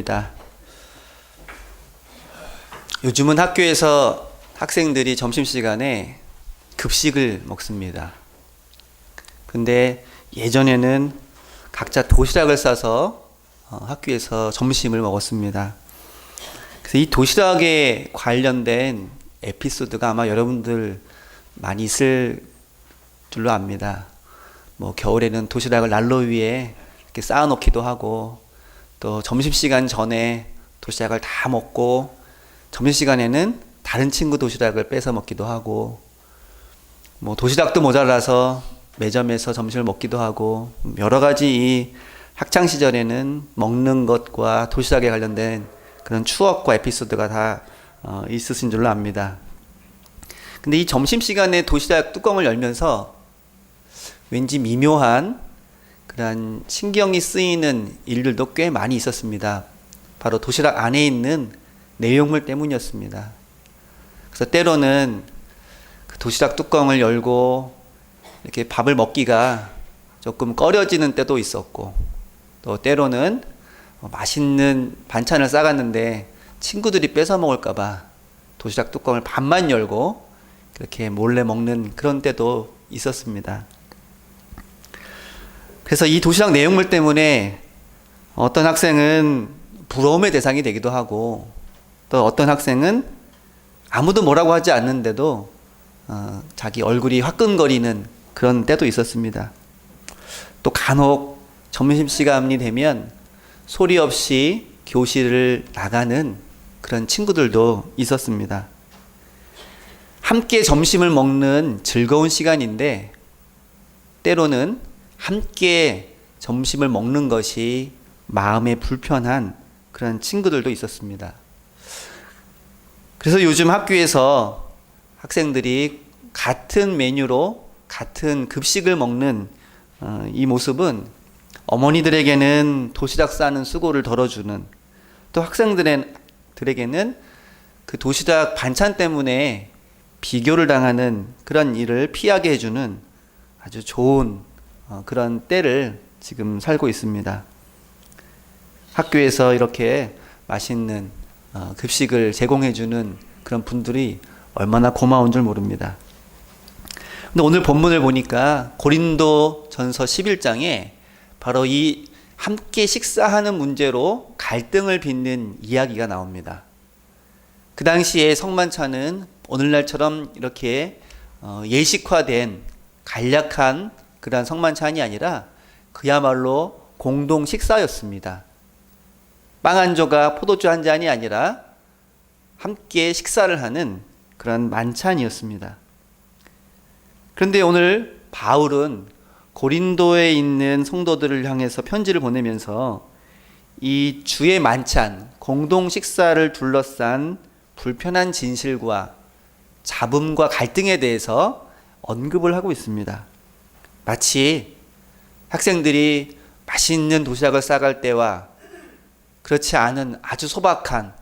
기도입니다. 요즘은 학교에서 학생들이 점심시간에 급식을 먹습니다. 근데 예전에는 각자 도시락을 싸서 학교에서 점심을 먹었습니다. 그래서 이 도시락에 관련된 에피소드가 아마 여러분들 많이 있을 줄로 압니다. 뭐 겨울에는 도시락을 난로 위에 이렇게 쌓아놓기도 하고, 또 점심시간 전에 도시락을 다 먹고 점심시간에는 다른 친구 도시락을 뺏어 먹기도 하고, 뭐 도시락도 모자라서 매점에서 점심을 먹기도 하고, 여러 가지 이 학창 시절에는 먹는 것과 도시락에 관련된 그런 추억과 에피소드가 다 있으신 줄로 압니다. 근데 이 점심시간에 도시락 뚜껑을 열면서 왠지 미묘한 그런 신경이 쓰이는 일들도 꽤 많이 있었습니다. 바로 도시락 안에 있는 내용물 때문이었습니다. 그래서 때로는 그 도시락 뚜껑을 열고 이렇게 밥을 먹기가 조금 꺼려지는 때도 있었고, 또 때로는 맛있는 반찬을 싸갔는데 친구들이 뺏어 먹을까봐 도시락 뚜껑을 반만 열고 그렇게 몰래 먹는 그런 때도 있었습니다. 그래서 이 도시락 내용물 때문에 어떤 학생은 부러움의 대상이 되기도 하고, 또 어떤 학생은 아무도 뭐라고 하지 않는데도 자기 얼굴이 화끈거리는 그런 때도 있었습니다. 또 간혹 점심시간이 되면 소리 없이 교실을 나가는 그런 친구들도 있었습니다. 함께 점심을 먹는 즐거운 시간인데, 때로는 함께 점심을 먹는 것이 마음에 불편한 그런 친구들도 있었습니다. 그래서 요즘 학교에서 학생들이 같은 메뉴로 같은 급식을 먹는 이 모습은 어머니들에게는 도시락 싸는 수고를 덜어주는, 또 학생들에게는 그 도시락 반찬 때문에 비교를 당하는 그런 일을 피하게 해주는 아주 좋은 그런 때를 지금 살고 있습니다. 학교에서 이렇게 맛있는 급식을 제공해주는 그런 분들이 얼마나 고마운 줄 모릅니다. 근데 오늘 본문을 보니까 고린도 전서 11장에 바로 이 함께 식사하는 문제로 갈등을 빚는 이야기가 나옵니다. 그 당시에 성만찬은 오늘날처럼 이렇게 예식화된 간략한 그러한 성만찬이 아니라 그야말로 공동 식사였습니다. 빵 한 조각, 포도주 한 잔이 아니라 함께 식사를 하는 그런 만찬이었습니다. 그런데 오늘 바울은 고린도에 있는 성도들을 향해서 편지를 보내면서 이 주의 만찬, 공동 식사를 둘러싼 불편한 진실과 잡음과 갈등에 대해서 언급을 하고 있습니다. 마치 학생들이 맛있는 도시락을 싸갈 때와 그렇지 않은 아주 소박한,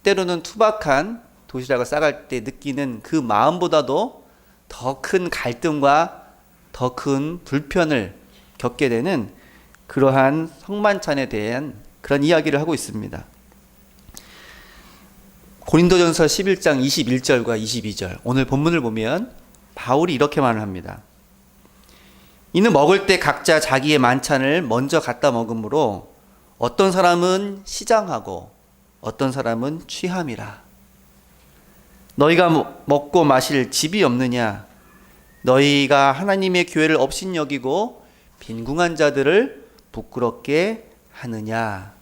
때로는 투박한 도시락을 싸갈 때 느끼는 그 마음보다도 더 큰 갈등과 더 큰 불편을 겪게 되는 그러한 성만찬에 대한 그런 이야기를 하고 있습니다. 고린도전서 11장 21절과 22절, 오늘 본문을 보면 바울이 이렇게 말을 합니다. 이는 먹을 때 각자 자기의 만찬을 먼저 갖다 먹으므로 어떤 사람은 시장하고 어떤 사람은 취함이라. 너희가 먹고 마실 집이 없느냐? 너희가 하나님의 교회를 업신여기고 빈궁한 자들을 부끄럽게 하느냐?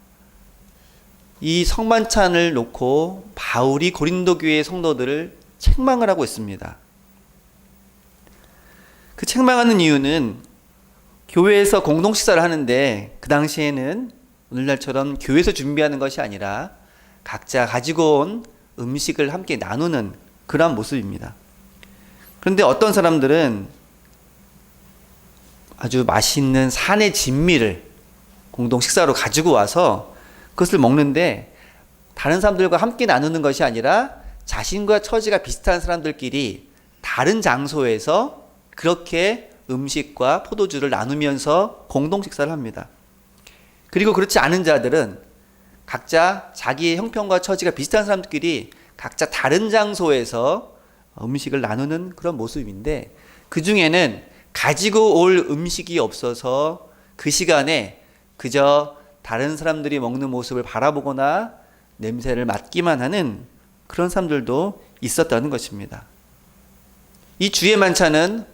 이 성만찬을 놓고 바울이 고린도 교회의 성도들을 책망을 하고 있습니다. 그 책망하는 이유는 교회에서 공동 식사를 하는데 그 당시에는 오늘날처럼 교회에서 준비하는 것이 아니라 각자 가지고 온 음식을 함께 나누는 그러한 모습입니다. 그런데 어떤 사람들은 아주 맛있는 산의 진미를 공동 식사로 가지고 와서 그것을 먹는데, 다른 사람들과 함께 나누는 것이 아니라 자신과 처지가 비슷한 사람들끼리 다른 장소에서 그렇게 음식과 포도주를 나누면서 공동 식사를 합니다. 그리고 그렇지 않은 자들은 각자 자기의 형편과 처지가 비슷한 사람들끼리 각자 다른 장소에서 음식을 나누는 그런 모습인데, 그 중에는 가지고 올 음식이 없어서 그 시간에 그저 다른 사람들이 먹는 모습을 바라보거나 냄새를 맡기만 하는 그런 사람들도 있었다는 것입니다. 이 주의 만찬은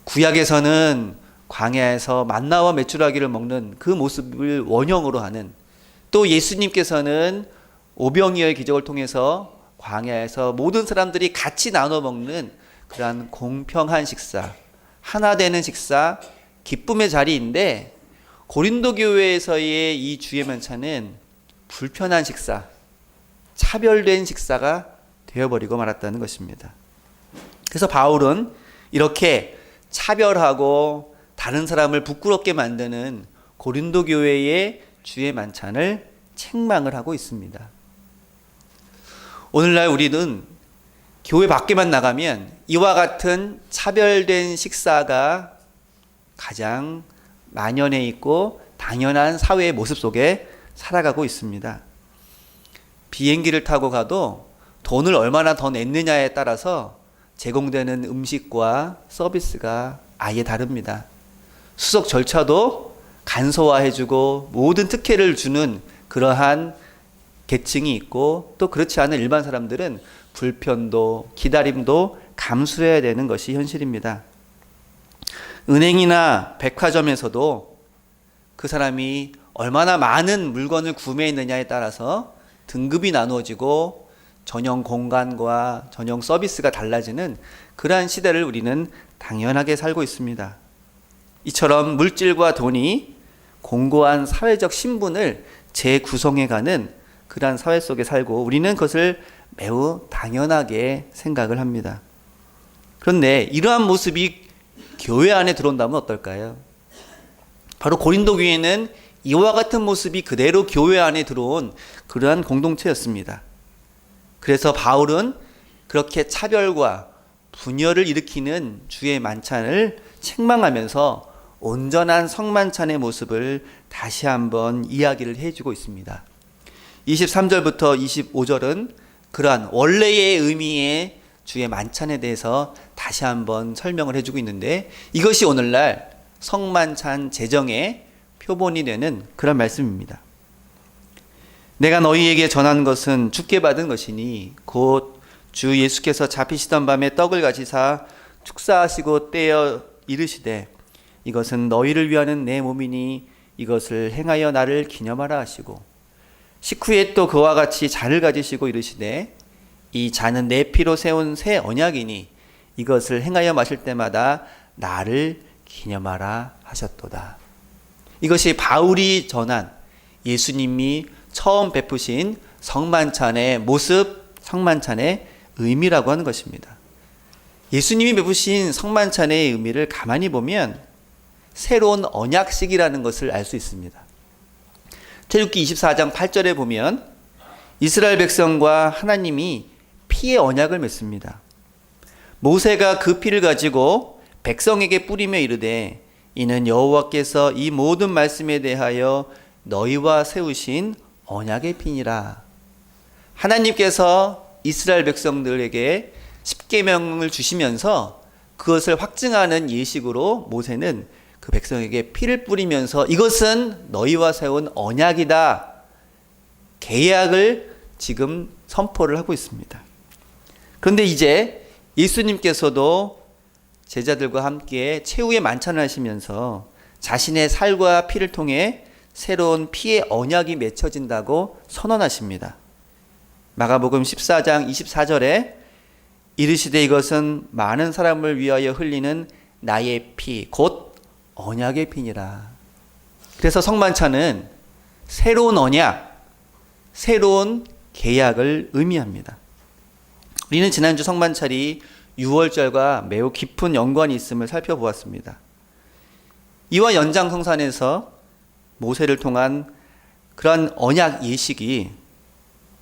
구약에서는 광야에서 만나와 메추라기를 먹는 그 모습을 원형으로 하는, 또 예수님께서는 오병이어의 기적을 통해서 광야에서 모든 사람들이 같이 나눠 먹는 그러한 공평한 식사, 하나 되는 식사, 기쁨의 자리인데, 고린도 교회에서의 이 주의 만찬은 불편한 식사, 차별된 식사가 되어버리고 말았다는 것입니다. 그래서 바울은 이렇게 차별하고 다른 사람을 부끄럽게 만드는 고린도 교회의 주의 만찬을 책망을 하고 있습니다. 오늘날 우리는 교회 밖에만 나가면 이와 같은 차별된 식사가 가장 만연해 있고 당연한 사회의 모습 속에 살아가고 있습니다. 비행기를 타고 가도 돈을 얼마나 더 냈느냐에 따라서 제공되는 음식과 서비스가 아예 다릅니다. 수속 절차도 간소화해주고 모든 특혜를 주는 그러한 계층이 있고, 또 그렇지 않은 일반 사람들은 불편도 기다림도 감수해야 되는 것이 현실입니다. 은행이나 백화점에서도 그 사람이 얼마나 많은 물건을 구매했느냐에 따라서 등급이 나누어지고 전용 공간과 전용 서비스가 달라지는 그러한 시대를 우리는 당연하게 살고 있습니다. 이처럼 물질과 돈이 공고한 사회적 신분을 재구성해가는 그러한 사회 속에 살고, 우리는 그것을 매우 당연하게 생각을 합니다. 그런데 이러한 모습이 교회 안에 들어온다면 어떨까요? 바로 고린도 교회는 이와 같은 모습이 그대로 교회 안에 들어온 그러한 공동체였습니다. 그래서 바울은 그렇게 차별과 분열을 일으키는 주의 만찬을 책망하면서 온전한 성만찬의 모습을 다시 한번 이야기를 해주고 있습니다. 23절부터 25절은 그러한 원래의 의미의 주의 만찬에 대해서 다시 한번 설명을 해주고 있는데, 이것이 오늘날 성만찬 제정의 표본이 되는 그런 말씀입니다. 내가 너희에게 전한 것은 주께 받은 것이니 곧 주 예수께서 잡히시던 밤에 떡을 가지사 축사하시고 떼어 이르시되 이것은 너희를 위하는 내 몸이니 이것을 행하여 나를 기념하라 하시고, 식후에 또 그와 같이 잔을 가지시고 이르시되 이 잔은 내 피로 세운 새 언약이니 이것을 행하여 마실 때마다 나를 기념하라 하셨도다. 이것이 바울이 전한 예수님이 처음 베푸신 성만찬의 모습, 성만찬의 의미라고 하는 것입니다. 예수님이 베푸신 성만찬의 의미를 가만히 보면 새로운 언약식이라는 것을 알 수 있습니다. 출애굽기 24장 8절에 보면 이스라엘 백성과 하나님이 피의 언약을 맺습니다. 모세가 그 피를 가지고 백성에게 뿌리며 이르되 이는 여호와께서 이 모든 말씀에 대하여 너희와 세우신 언약의 피니라. 하나님께서 이스라엘 백성들에게 십계명을 주시면서 그것을 확증하는 예식으로 모세는 그 백성에게 피를 뿌리면서 이것은 너희와 세운 언약이다, 계약을 지금 선포를 하고 있습니다. 그런데 이제 예수님께서도 제자들과 함께 최후의 만찬을 하시면서 자신의 살과 피를 통해 새로운 피의 언약이 맺혀진다고 선언하십니다. 마가복음 14장 24절에 이르시되 이것은 많은 사람을 위하여 흘리는 나의 피, 곧 언약의 피니라. 그래서 성만찬은 새로운 언약, 새로운 계약을 의미합니다. 우리는 지난주 성만찬이 유월절과 매우 깊은 연관이 있음을 살펴보았습니다. 이와 연장성산에서 모세를 통한 그러한 언약 예식이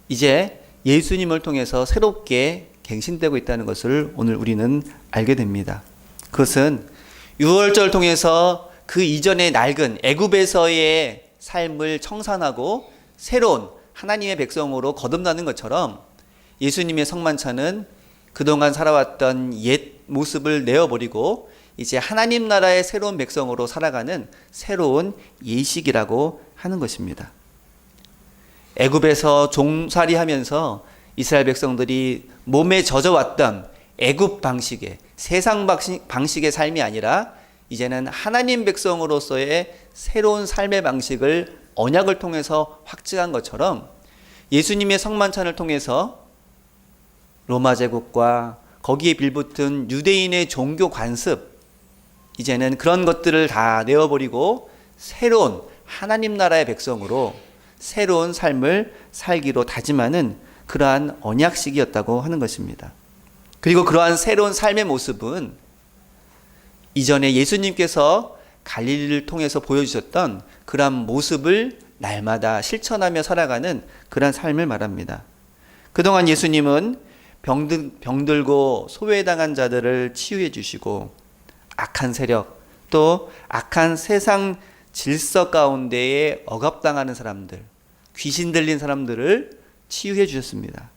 이제 예수님을 통해서 새롭게 갱신되고 있다는 것을 오늘 우리는 알게 됩니다. 그것은 유월절을 통해서 그 이전의 낡은 애굽에서의 삶을 청산하고 새로운 하나님의 백성으로 거듭나는 것처럼 예수님의 성만찬은 그동안 살아왔던 옛 모습을 내어버리고 이제 하나님 나라의 새로운 백성으로 살아가는 새로운 예식이라고 하는 것입니다. 애굽에서 종살이하면서 이스라엘 백성들이 몸에 젖어왔던 애굽 방식의 세상 방식의 삶이 아니라 이제는 하나님 백성으로서의 새로운 삶의 방식을 언약을 통해서 확증한 것처럼 예수님의 성만찬을 통해서 로마 제국과 거기에 빌붙은 유대인의 종교 관습, 이제는 그런 것들을 다 내어버리고 새로운 하나님 나라의 백성으로 새로운 삶을 살기로 다짐하는 그러한 언약식이었다고 하는 것입니다. 그리고 그러한 새로운 삶의 모습은 이전에 예수님께서 갈릴리를 통해서 보여주셨던 그러한 모습을 날마다 실천하며 살아가는 그러한 삶을 말합니다. 그동안 예수님은 병들고 소외당한 자들을 치유해 주시고 악한 세력, 또 악한 세상 질서 가운데에 억압당하는 사람들, 귀신 들린 사람들을 치유해 주셨습니다.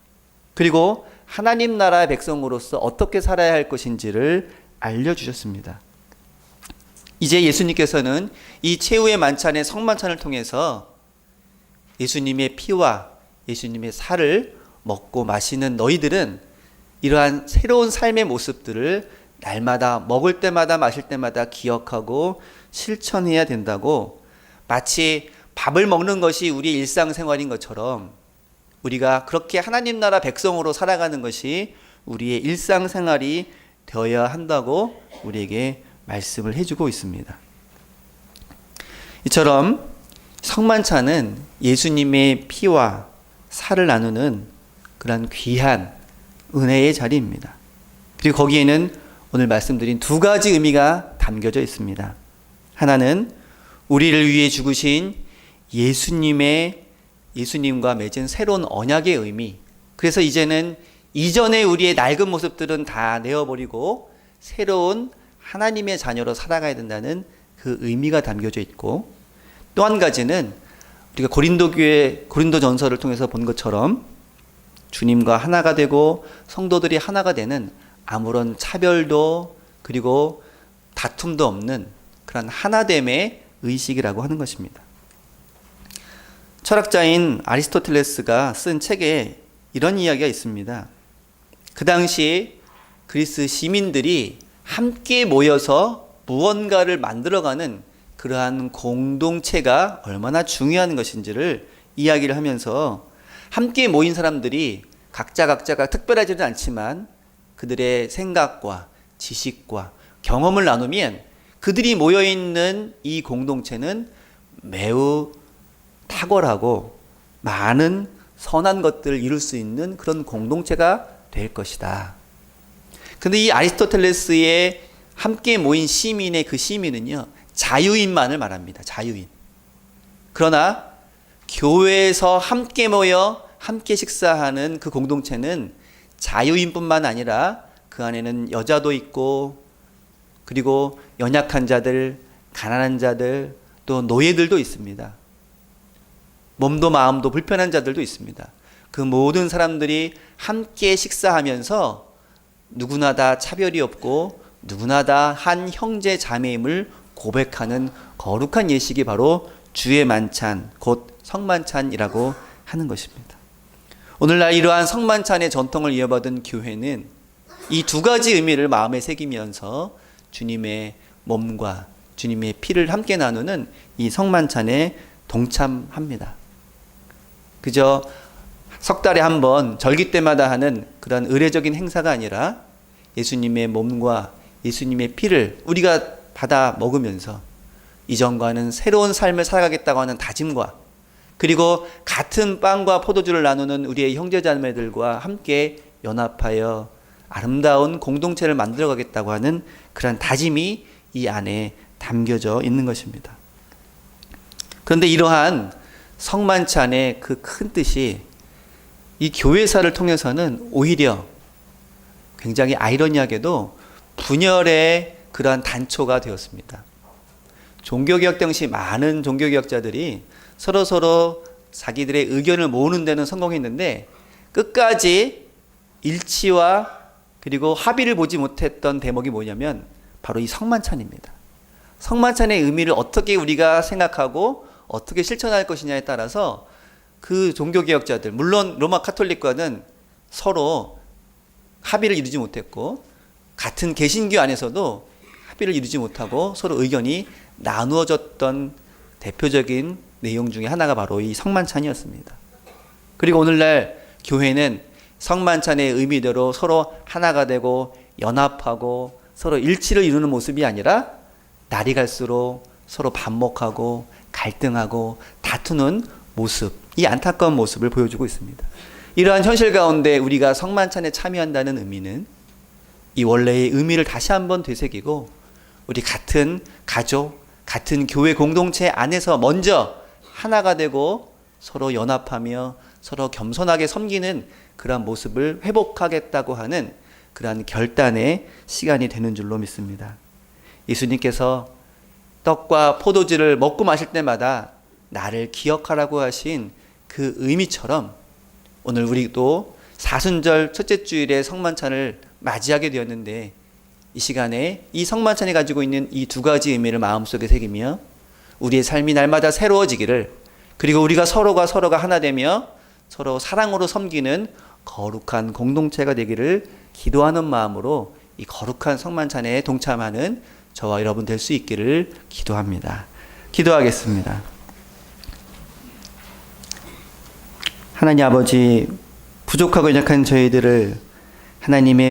그리고 하나님 나라의 백성으로서 어떻게 살아야 할 것인지를 알려주셨습니다. 이제 예수님께서는 이 최후의 만찬의 성만찬을 통해서 예수님의 피와 예수님의 살을 먹고 마시는 너희들은 이러한 새로운 삶의 모습들을 날마다 먹을 때마다 마실 때마다 기억하고 실천해야 된다고, 마치 밥을 먹는 것이 우리의 일상생활인 것처럼 우리가 그렇게 하나님 나라 백성으로 살아가는 것이 우리의 일상생활이 되어야 한다고 우리에게 말씀을 해주고 있습니다. 이처럼 성만찬은 예수님의 피와 살을 나누는 그런 귀한 은혜의 자리입니다. 그리고 거기에는 오늘 말씀드린 두 가지 의미가 담겨져 있습니다. 하나는 우리를 위해 죽으신 예수님과 맺은 새로운 언약의 의미. 그래서 이제는 이전에 우리의 낡은 모습들은 다 내어버리고 새로운 하나님의 자녀로 살아가야 된다는 그 의미가 담겨져 있고, 또 한 가지는 우리가 고린도 전서를 통해서 본 것처럼 주님과 하나가 되고 성도들이 하나가 되는 아무런 차별도 그리고 다툼도 없는 그런 하나됨의 의식이라고 하는 것입니다. 철학자인 아리스토텔레스가 쓴 책에 이런 이야기가 있습니다. 그 당시 그리스 시민들이 함께 모여서 무언가를 만들어가는 그러한 공동체가 얼마나 중요한 것인지를 이야기를 하면서, 함께 모인 사람들이 각자가 특별하지는 않지만 그들의 생각과 지식과 경험을 나누면 그들이 모여있는 이 공동체는 매우 탁월하고 많은 선한 것들을 이룰 수 있는 그런 공동체가 될 것이다. 근데 이 아리스토텔레스의 함께 모인 시민의 그 시민은요, 자유인만을 말합니다. 자유인. 그러나 교회에서 함께 모여 함께 식사하는 그 공동체는 자유인뿐만 아니라 그 안에는 여자도 있고, 그리고 연약한 자들, 가난한 자들, 또 노예들도 있습니다. 몸도 마음도 불편한 자들도 있습니다. 그 모든 사람들이 함께 식사하면서 누구나 다 차별이 없고 누구나 다 한 형제 자매임을 고백하는 거룩한 예식이 바로 주의 만찬, 곧 성만찬이라고 하는 것입니다. 오늘날 이러한 성만찬의 전통을 이어받은 교회는 이 두 가지 의미를 마음에 새기면서 주님의 몸과 주님의 피를 함께 나누는 이 성만찬에 동참합니다. 그저 석 달에 한 번 절기 때마다 하는 그런 의례적인 행사가 아니라 예수님의 몸과 예수님의 피를 우리가 받아 먹으면서 이전과는 새로운 삶을 살아가겠다고 하는 다짐과, 그리고 같은 빵과 포도주를 나누는 우리의 형제자매들과 함께 연합하여 아름다운 공동체를 만들어가겠다고 하는 그런 다짐이 이 안에 담겨져 있는 것입니다. 그런데 이러한 성만찬의 그 큰 뜻이 이 교회사를 통해서는 오히려 굉장히 아이러니하게도 분열의 그러한 단초가 되었습니다. 종교개혁 당시 많은 종교개혁자들이 서로 자기들의 의견을 모으는 데는 성공했는데 끝까지 일치와 그리고 합의를 보지 못했던 대목이 뭐냐면 바로 이 성만찬입니다. 성만찬의 의미를 어떻게 우리가 생각하고 어떻게 실천할 것이냐에 따라서 그 종교개혁자들, 물론 로마 카톨릭과는 서로 합의를 이루지 못했고 같은 개신교 안에서도 합의를 이루지 못하고 서로 의견이 나누어졌던 대표적인 내용 중에 하나가 바로 이 성만찬이었습니다. 그리고 오늘날 교회는 성만찬의 의미대로 서로 하나가 되고 연합하고 서로 일치를 이루는 모습이 아니라 날이 갈수록 서로 반목하고 갈등하고 다투는 모습, 이 안타까운 모습을 보여주고 있습니다. 이러한 현실 가운데 우리가 성만찬에 참여한다는 의미는 이 원래의 의미를 다시 한번 되새기고 우리 같은 가족, 같은 교회 공동체 안에서 먼저 하나가 되고 서로 연합하며 서로 겸손하게 섬기는 그러한 모습을 회복하겠다고 하는 그러한 결단의 시간이 되는 줄로 믿습니다. 예수님께서 떡과 포도주를 먹고 마실 때마다 나를 기억하라고 하신 그 의미처럼 오늘 우리도 사순절 첫째 주일의 성만찬을 맞이하게 되었는데 이 시간에 이 성만찬이 가지고 있는 이 두 가지 의미를 마음속에 새기며 우리의 삶이 날마다 새로워지기를, 그리고 우리가 서로가 하나 되며 서로 사랑으로 섬기는 거룩한 공동체가 되기를 기도하는 마음으로 이 거룩한 성만찬에 동참하는 저와 여러분 될 수 있기를 기도합니다. 기도하겠습니다. 하나님 아버지, 부족하고 연약한 저희들을 하나님의